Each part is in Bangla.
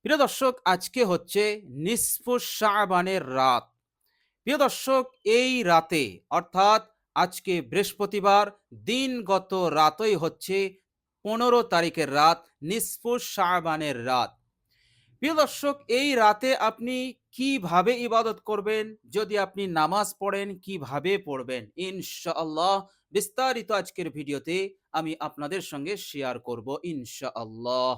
প্রিয় দর্শক, আজকে হচ্ছে নিসফু শাবানের রাত। প্রিয় দর্শক, এই রাতে অর্থাৎ আজকে বৃহস্পতিবার দিনগত রাতই হচ্ছে 15 তারিখের রাত, নিসফু শাবানের রাত। প্রিয় দর্শক, এই রাতে আপনি কিভাবে ইবাদত করবেন, যদি আপনি নামাজ পড়েন কিভাবে পড়বেন, ইনশাআল্লাহ বিস্তারিত আজকের ভিডিওতে আমি আপনাদের সঙ্গে শেয়ার করব ইনশাআল্লাহ।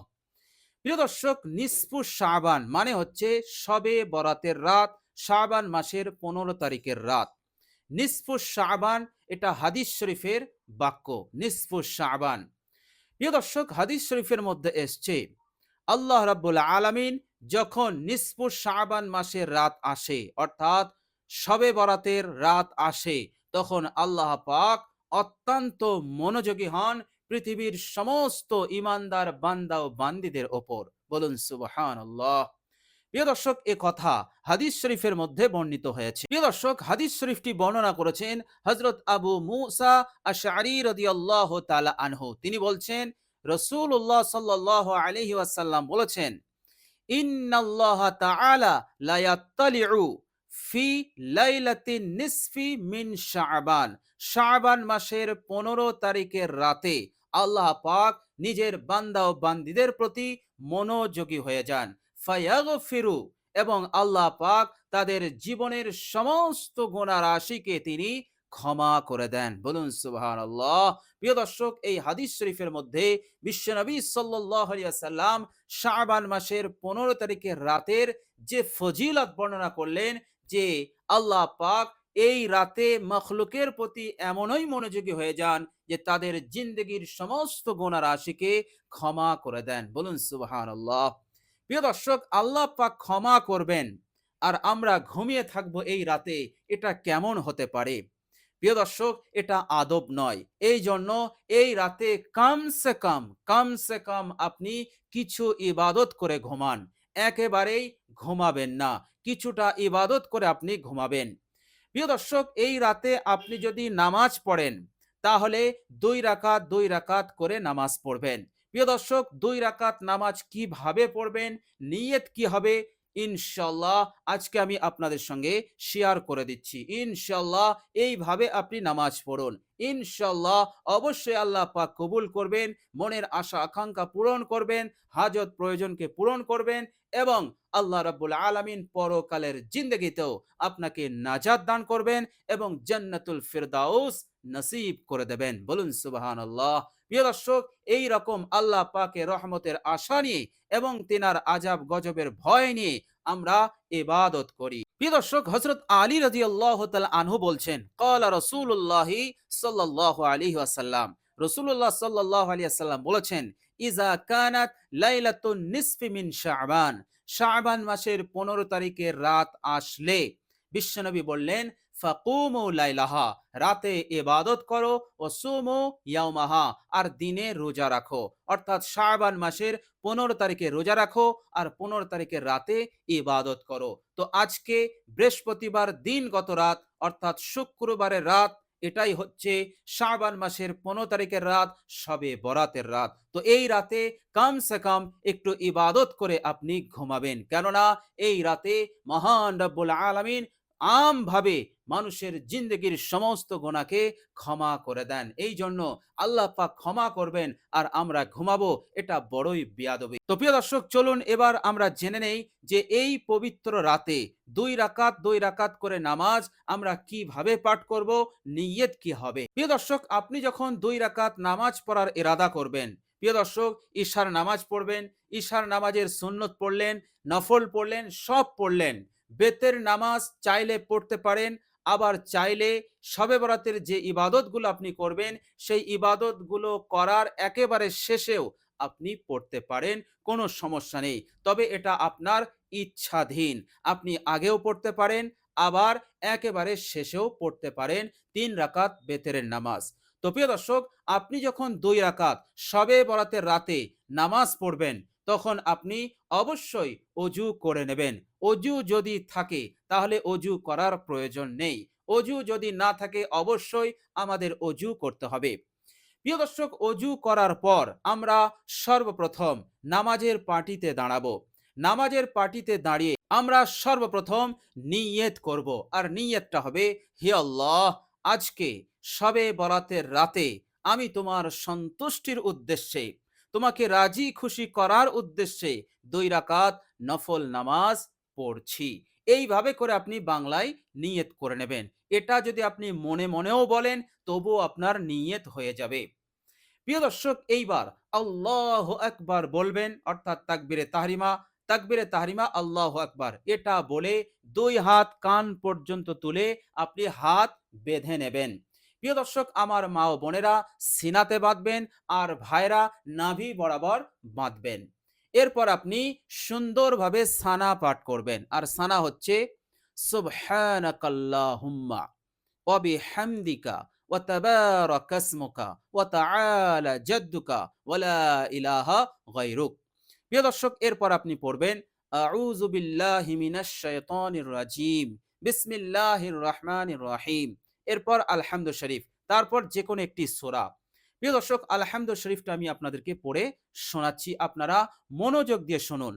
প্রিয় দর্শক, নিসফু শাবান মানে হচ্ছে শবে বরাতের রাত, শাবান মাসের 15 তারিখের রাত। নিসফু শাবান এটা হাদিস শরীফের বাক্য, নিসফু শাবান। প্রিয় দর্শক, হাদিস শরীফের মধ্যে এসছে আল্লাহ রাব্বুল আলামিন যখন নিসফু শাবান মাসের রাত আসে, অর্থাৎ শবে বরাতের রাত আসে, তখন আল্লাহ পাক অত্যন্ত মনোযোগী হন পৃথিবীর সমস্ত ইমানদার বান্দা ও বান্দীদের ওপর। বলুন সুবহানাল্লাহ। প্রিয় দর্শক, এ কথা হাদিস শরীফের মধ্যে বর্ণিত হয়েছে। প্রিয় দর্শক, হাদিস শরীফটি বর্ণনা করেছেন হযরত আবু মুসা আশআরী রাদিয়াল্লাহু তাআলা আনহু। তিনি বলছেন, রাসূলুল্লাহ সাল্লাল্লাহু আলাইহি ওয়াসাল্লাম বলেছেন, ইন্নাল্লাহা তাআলা লা ইয়াত্তালিউ ফি লাইলাতিন নিসফি মিন শাবান। শাবান মাসের 15 তারিখের রাতে আল্লাহ পাক নিজের বান্দা ও বান্দীদের প্রতি মনোযোগী হয়ে যান। ফায়াগফিরু, এবং আল্লাহ পাক তাদের জীবনের সমস্ত গুনাহ রাশিকে তিনি ক্ষমা করে দেন। বলুন সুবহানাল্লাহ। প্রিয় দর্শক, এই হাদিস শরীফের মধ্যে বিশ্বনবী সাল্লাল্লাহু আলাইহি ওয়াসাল্লাম শাবান মাসের 15 তারিখের রাতের যে ফজিলত বর্ণনা করলেন, যে আল্লাহ পাক এই রাতে মখলুকের প্রতি এমনই মনোযোগী হয়ে যান যে তাদের জিন্দগির সমস্ত গুনাহ রাশিকে ক্ষমা করে দেন। বলুন সুবহানাল্লাহ। প্রিয় দর্শক, আল্লাহ পাক ক্ষমা করবেন আর আমরা ঘুমিয়ে থাকবো এই রাতে, এটা কেমন হতে পারে? প্রিয় দর্শক, এটা আদব নয়। এই জন্য এই রাতে কমসে কম আপনি কিছু ইবাদত করে ঘুমান। একেবারেই ঘুমাবেন না, কিছুটা ইবাদত করে আপনি ঘুমাবেন। প্রিয় দর্শক, এই রাতে আপনি যদি নামাজ পড়েন, তাহলে 2 রাকাত 2 রাকাত করে নামাজ পড়বেন। প্রিয় দর্শক, 2 রাকাত নামাজ কিভাবে পড়বেন, নিয়ত কি হবে, ইনশাল্লাহ আজকে আমি আপনাদের সঙ্গে শেয়ার করে দিচ্ছি। ইনশাল্লাহ এইভাবে আপনি নামাজ পড়ুন। ইনশাল্লাহ অবশ্যই আল্লাহ পাক কবুল করবেন, মনের আশা আকাঙ্ক্ষা পূরণ করবেন, হাজত প্রয়োজনকে পূরণ করবেন, এবং আল্লাহ রাব্বুল আলামিন পরকালের জিন্দেগিতেও আপনাকে নাজাত দান করবেন এবং জান্নাতুল ফিরদাউস নসিব করে দেবেন। বলুন সুবহানাল্লাহ। প্রিয় দর্শক, এই রকম আল্লাহ পাকের রহমতের আশা নিয়ে এবং তিনার আযাব গজবের ভয় নিয়ে আমরা ইবাদত করি। প্রিয় দর্শক, হযরত আলী রাদিয়াল্লাহু তাআলা আনহু বলছেন, ক্বালা রাসূলুল্লাহি সাল্লাল্লাহু আলাইহি ওয়াসাল্লাম, রাসূলুল্লাহ সাল্লাল্লাহু আলাইহি ওয়াসাল্লাম বলেছেন, ইযা কানাত লাইলাতুন নিসফি মিন শাবান, শাবান মাসের 15 তারিখের রাত আসলে বিশ্বনবী বললেন, ফাকুমু লাইলাহা, রাতে ইবাদত করো, ও সুমু ইয়াউমাহা, আর দিনে রোজা রাখো। অর্থাৎ শাবান মাসের 15 তারিখে রোজা রাখো আর 15 তারিখের রাতে ইবাদত করো। তো আজকে বৃহস্পতিবার দিনগত রাত, অর্থাৎ শুক্রবারের রাত, এটাই হচ্ছে শাবান মাসের 15 তারিখের রাত, শবে বরাতের রাত। তো এই রাতে কমসে কম একটু ইবাদত করে আপনি ঘুমাবেন, কেননা এই রাতে মহান রব্বুল আলামিন আমভাবে মানুষের জিন্দগির সমস্ত গুনাহকে ক্ষমা করে দেন। এই জন্য আল্লাহ পাক ক্ষমা করবেন আর আমরা ঘুমাবো, এটা বড়ই বেয়াদবি। তো প্রিয় দর্শক, চলুন এবার আমরা জেনে নেই যে এই পবিত্র রাতে 2 রাকাত করে নামাজ আমরা কিভাবে পাঠ করব, নিয়ত কি হবে। প্রিয় দর্শক, আপনি যখন 2 রাকাত নামাজ পড়ার ইরাদা করবেন, প্রিয় দর্শক, ঈশার নামাজ পড়বেন, ঈশার নামাজের সুন্নত পড়লেন, নফল পড়লেন, সব পড়লেন। বেতের নামাজ চাইলে পড়তে পারেন, আবার চাইলে শবে বরাতের যে ইবাদতগুলো আপনি করবেন, সেই ইবাদতগুলো করার একেবারে শেষেও আপনি পড়তে পারেন, কোনো সমস্যা নেই। তবে এটা আপনার ইচ্ছাধীন। আপনি আগেও পড়তে পারেন, আবার একেবারে শেষেও পড়তে পারেন 3 রাকাত বেতেরের নামাজ। তো প্রিয় দর্শক, আপনি যখন 2 রাকাত শবে বরাতের রাতে নামাজ পড়বেন, তখন আপনি অবশ্যই অজু করে নেবেন। অজু যদি থাকে তাহলে অজু করার প্রয়োজন নেই। অজু যদি না থাকে অবশ্যই আমাদের অজু করতে হবে। প্রিয় দর্শক, অজু করার পর আমরা সর্বপ্রথম নামাজের পাটিতে দাঁড়াবো। নামাজের পার্টিতে দাঁড়িয়ে আমরা সর্বপ্রথম নিয়ত করব, আর নিয়তটা হবে, হে আল্লাহ, আজকে শবে বরাতের রাতে আমি তোমার সন্তুষ্টির উদ্দেশ্যে, তোমাকে রাজি খুশি করার উদ্দেশ্যে 2 রাকাত নফল নামাজ পড়ছি। এইভাবে করে আপনি বাংলায় নিয়ত করে নেবেন। এটা যদি আপনি মনে মনেও বলেন তবুও আপনার নিয়ত হয়ে যাবে। প্রিয় দর্শক, এইবার আল্লাহু আকবার বলবেন, অর্থাৎ তাকবীরে তাহরিমা। তাকবীরে তাহরিমা আল্লাহু আকবার এটা বলে 2 হাত কান পর্যন্ত তুলে আপনি হাত বেঁধে নেবেন। প্রিয় দর্শক, আমার মা ও বোনেরা সিনাতে বাঁধবেন, আর ভাইরা নাভি বরাবর বাঁধবেন। এরপর আপনি সুন্দরভাবে সানা পাঠ করবেন, আর সানা হচ্ছে সুবহানাকাল্লাহুম্মা ওয়া বিহামদিকা ওয়া তাবারাকা ইসমুকা ওয়া তাআলা জাদ্দুকা ওয়া লা ইলাহা গায়রুক। প্রিয় দর্শক, এরপর আপনি পড়বেন আউযু বিল্লাহি মিনাশ শাইতানির রাজিম, বিসমিল্লাহির রহমানির রহিম। এরপর আলহামদু শরীফ, তারপর যে কোনো একটি সূরা। প্রিয় দর্শক, আলহামদু শরীফটা আমি আপনাদেরকে পড়ে শোনাচ্ছি, আপনারা মনোযোগ দিয়ে শুনুন।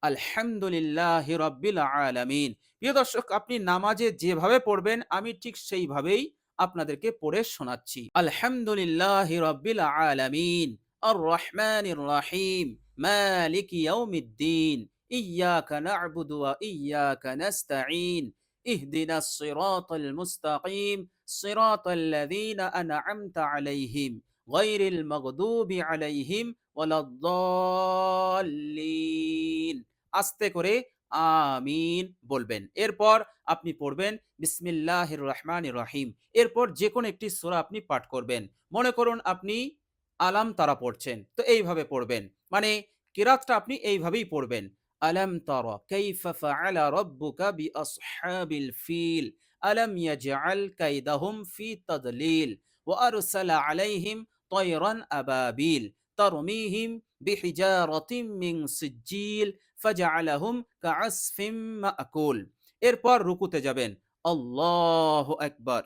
আলহামদুলিল্লাহি রাব্বিল আলামিন। প্রিয় দর্শক, আপনি নামাজে যেভাবে পড়বেন আমি ঠিক সেইভাবেই আপনাদেরকে পড়ে শোনাচ্ছি। আলহামদুলিল্লাহি রাব্বিল আলামিন, আর রহমানির রহিম, মালিকি ইয়াউমিদ্দিন, ইয়াকা না'বুদু ওয়া ইয়াকা নাস্তাঈন, ইহদিনাস সিরাতাল মুস্তাকিম, সিরাতাল লাযীনা আন'আমতা আলাইহিম, গায়রিল মাগদুবি আলাইহিম ওয়ালাদ-দাল্লিন। আস্তে করে আমিন বলবেন। এরপর আপনি পড়বেন বিসমিল্লাহির রহমানির রহিম। এরপর যে কোনো একটি সূরা আপনি পাঠ করবেন। মনে করুন আপনি আলাম তারা পড়ছেন, তো এইভাবে পড়বেন। মানে কিরাতটা আপনি এইভাবেই পড়বেন। আলাম তারা কাইফা ফাআলা রাব্বুকা বিআসহাবিল ফিল আলাম ইয়াজআল কাইদাহুম ফি তাদলিল ওয়া আরসালা আলাইহিম তায়রান আবাবিল তারমিহিম বিহিজারাতিম মিন সিজ্জিল ফাজআলাহুম কাআসফিম মাকুল। এরপর রুকুতে যাবেন। আল্লাহু আকবার।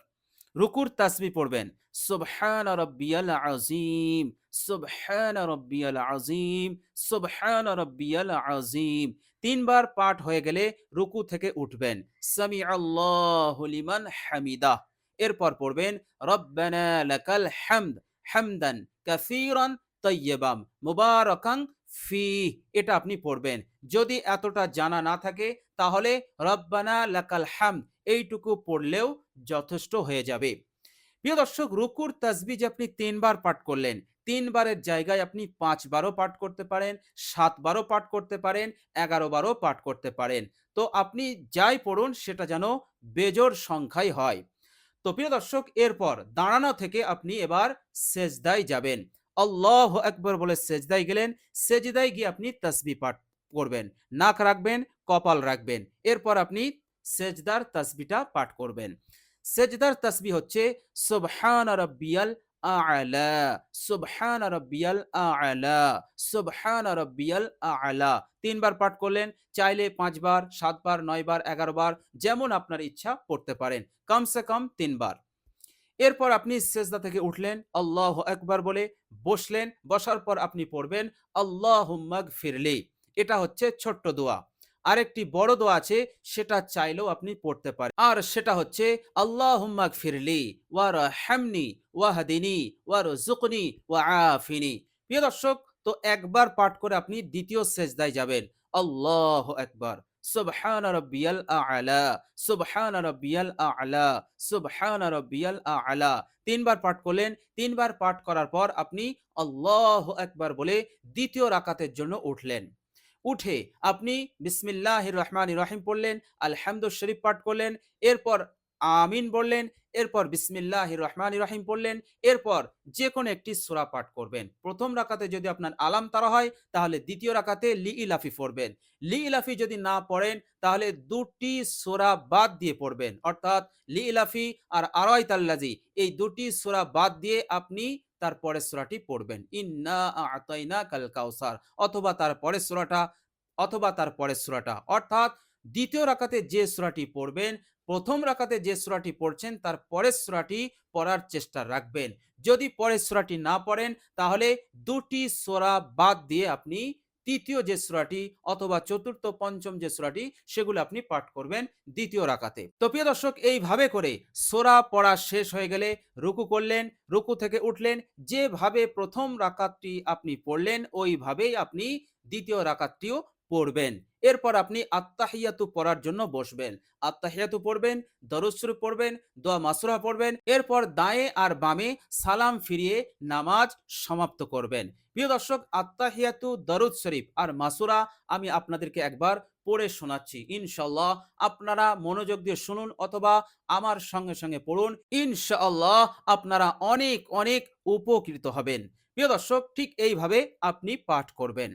রুকুর তাসবিহ পড়বেন। সুবহানা রাব্বিয়াল আযীম, সুবহানা রাব্বিয়াল আযীম, সুবহানা রাব্বিয়াল আযীম। 3 বার পাঠ হয়ে গেলে রুকু থেকে উঠবেন। সামিআল্লাহু লিমান হামিদাহ। এরপর পড়বেন রব্বানা লাকাল হামদ হামদান কাসীরান তাইয়্যিবাম মুবারাকান ফিহ। এটা আপনি পড়বেন। যদি এতটা জানা না থাকে তাহলে রব্বানা লাকাল হামদ এইটুকু পড়লেও যথেষ্ট হয়ে যাবে। প্রিয় দর্শক, রুকুর তাসবিহ যে আপনি 3 বার পাঠ করলেন, 3 বারের জায়গায় আপনি 5 বারও পাঠ করতে পারেন, 7 বারও পাঠ করতে পারেন, 11 বারও পাঠ করতে পারেন। তো আপনি যাই পড়ুন সেটা যেন বেজোড় সংখ্যায় হয়। তো প্রিয় দর্শক, এরপর দাঁড়ানো থেকে আপনি এবার সেজদায় যাবেন। আল্লাহু আকবার বলে সেজদায় গেলেন। সেজদায় গিয়ে আপনি তাসবিহ পাঠ করবেন। নাক রাখবেন, কপাল রাখবেন। এরপর আপনি সেজদার তাসবিহটা পাঠ করবেন। সেজদার তাসবিহ হচ্ছে সুবহান রাব্বিয়াল আ'লা, সুবহান রাব্বিয়াল আ'লা, সুবহান রাব্বিয়াল আ'লা। 3 বার পাঠ করলেন। চাইলে 5 বার, 7 বার, 9 বার, 11 বার যেমন আপনার ইচ্ছা পড়তে পারেন। কমসে কম 3 বার। এরপর আপনি সেজদা থেকে উঠলেন, আল্লাহু আকবার বলে বসলেন। বসার পর আপনি পড়বেন আল্লাহুম্মা গফিরলি। এটা হচ্ছে ছোট্ট দোয়া। আরেকটি বড় দোয়া আছে, সেটা চাইলেও আপনি পড়তে পারেন। আর সেটা হচ্ছে আল্লাহুম্মা গফিরলি ওয়ারহামনি ওয়াহদিনি ওয়ারযুকনি ওয়াআফিনি। প্রিয় দর্শক, তো একবার পাঠ করে আপনি দ্বিতীয় সেজদায় যাবেন। আল্লাহু আকবার, সুবহান রাব্বিয়াল আ'লা, সুবহান রাব্বিয়াল আ'লা, সুবহান রাব্বিয়াল আ'লা। 3 বার পাঠ করলেন। 3 বার পাঠ করার পর আপনি আল্লাহু আকবার বলে দ্বিতীয় রাকাতের জন্য উঠলেন। উঠে আপনি বিসমিল্লাহির রহমানির রহিম পড়লেন, আলহামদু শরীফ পাঠ করলেন, এরপর আমিন বললেন, এরপর বিসমিল্লাহির রহমানির রহিম পড়লেন, এরপর যে কোনো একটি সূরা পাঠ করবেন। প্রথম রাকাতে যদি আপনার আলাম তারা হয় তাহলে দ্বিতীয় রাকাতে লিইলাফি পড়বেন। লিইলাফি যদি না পড়েন তাহলে 2টি সূরা বাদ দিয়ে পড়বেন, অর্থাৎ লিইলাফি আর আরাইতাল্লাজি এই 2টি সূরা বাদ দিয়ে আপনি তার পরের সূরাটি পড়বেন। ইন্না আ'তাইনাকাল কাউসার, অথবা তার পরের সূরাটা, অথবা তার পরের সূরাটা। অর্থাৎ দ্বিতীয় রাকাতে যে সূরাটি পড়বেন, প্রথম রাকাতে যে সূরাটি পড়ছেন তার পরের সূরাটি পড়ার চেষ্টা রাখবেন। যদি পরের সূরাটি না পড়েন তাহলে 2টি সূরা বাদ দিয়ে আপনি তৃতীয় যে সূরাটি অথবা চতুর্থ, পঞ্চম যে সূরাটি সেগুলো আপনি পাঠ করবেন দ্বিতীয় রাকাতে। তো প্রিয় দর্শক এইভাবে করে সূরা পড়া শেষ হয়ে গেলে রুকু করলেন, রুকু থেকে উঠলেন, যেভাবে প্রথম রাকাতটি আপনি পড়লেন ওইভাবেই আপনি দ্বিতীয় রাকাতটিও পড়বেন। এরপর আপনি আত্তাহিয়াতু পড়ার জন্য বসবেন। আত্তাহিয়াতু পড়বেন, দরুদ শরীফ পড়বেন, দোয়া মাসুরা পড়বেন। এরপর দাঁয়ে আর বামে সালাম ফিরিয়ে নামাজ সমাপ্ত করবেন। প্রিয় দর্শক, আত্তাহিয়াতু, দরুদ শরীফ আর মাসুরা আমি আপনাদেরকে একবার পড়ে শোনাচ্ছি। ইনশাআল্লাহ আপনারা মনোযোগ দিয়ে শুনুন অথবা আমার সঙ্গে সঙ্গে পড়ুন। ইনশাআল্লাহ আপনারা অনেক অনেক উপকৃত হবেন। প্রিয় দর্শক, ঠিক এইভাবে আপনি পাঠ করবেন।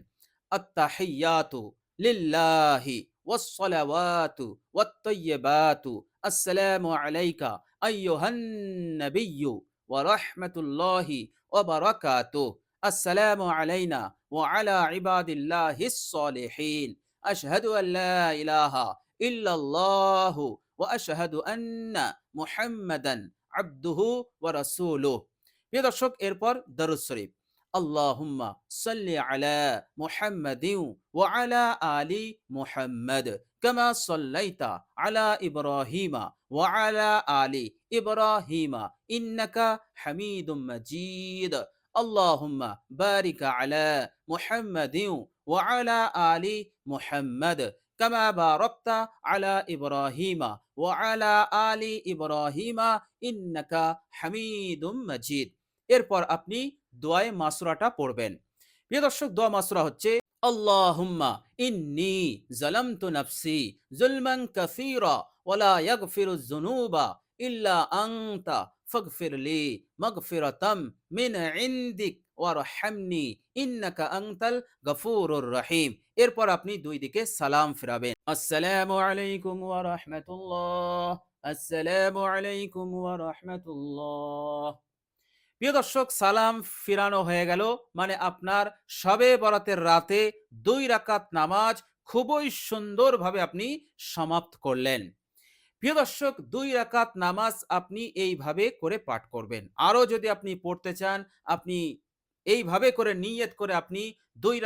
আত্তাহিয়াতু লিল্লাহি ওয়াসসালাওয়াতু ওয়াত্তাইয়্যিবাতু আসসালামু আলাইকা আইয়ুহান নাবিয়্যু ওয়া রাহমাতুল্লাহি ওয়া বারাকাতুহু। আসসালামু আলাইনা ওয়া আলা ইবাদিল্লাহিস সলিহিন। আশহাদু আল লা ইলাহা ইল্লাল্লাহু ওয়া আশহাদু আন্না মুহাম্মাদান আবদুহু ওয়া রাসূলুহু। প্রিয় দর্শক, এরপর দরুদ শরীফ। আল্লাহুম্মা সাল্লি আলা মুহাম্মাদিন ওয়া আলা আলি মুহাম্মাদ কামা সাল্লাইতা আলা ইব্রাহিমা ওয়া আলা আলি ইব্রাহিমা ইন্নাকা হামিদুম মাজিদ। আল্লাহুম্মা বারিক আলা মুহাম্মাদিন ওয়া আলা আলি মুহাম্মাদ কামা বারাকতা আলা ইব্রাহিমা ওয়া আলা আলি ইব্রাহিমা ইন্নাকা হামিদুম মাজিদ। এরপর আপনি দোয়ায়ে মাসুরাটা পড়বেন। প্রিয় দর্শক, দোয়া মাসুরা হচ্ছে আল্লাহুম্মা ইন্নী যালামতু নাফসি যুলমান কাসীরা ওয়া লা ইয়াগফিরুয যুনুবা ইল্লা আনতা ফাগফিরলি মাগফিরাতাম মিন ইনদিক ওয়ারহামনি ইন্নাকা আনতাল গফুরুর রহিম। এরপর আপনি দুই দিকে সালাম ফিরাবেন। আসসালামু আলাইকুম ওয়া রাহমাতুল্লাহ, আসসালামু আলাইকুম ওয়া রাহমাতুল্লাহ। প্রিয় দর্শক, সালাম ফিরানো হয়ে গেল মানে আপনার শবে বরাতের রাতে ২ রাকাত নামাজ খুবই সুন্দরভাবে আপনি সমাপ্ত করলেন। প্রিয় দর্শক, ২ রাকাত নামাজ আপনি এইভাবে করে পাঠ করবেন। আরো যদি আপনি পড়তে চান, আপনি এইভাবে করে নিয়ত করে আপনি ২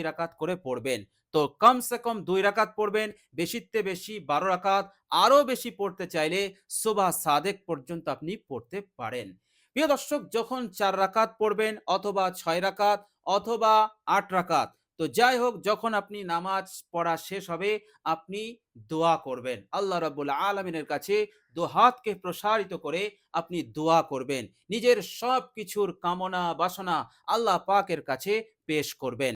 রাকাত করে পড়বেন। তো কমসে কম ২ রাকাত পড়বেন, বেশিতে বেশি ১২ রাকাত, আরো বেশি পড়তে চাইলে সুবহ সাদেক পর্যন্ত আপনি পড়তে পারেন। প্রিয় দর্শক, যখন ৪ রাকাত পড়বেন অথবা ৬ রাকাত অথবা ৮ রাকাত, তো যাই হোক, যখন আপনি নামাজ পড়া শেষ হবে আপনি দোয়া করবেন। আল্লাহ রাব্বুল আলামিনের কাছে দুহাতকে প্রসারিত করে আপনি দোয়া করবেন। নিজের সবকিছুর কামনা বাসনা আল্লাহ পাকের কাছে পেশ করবেন।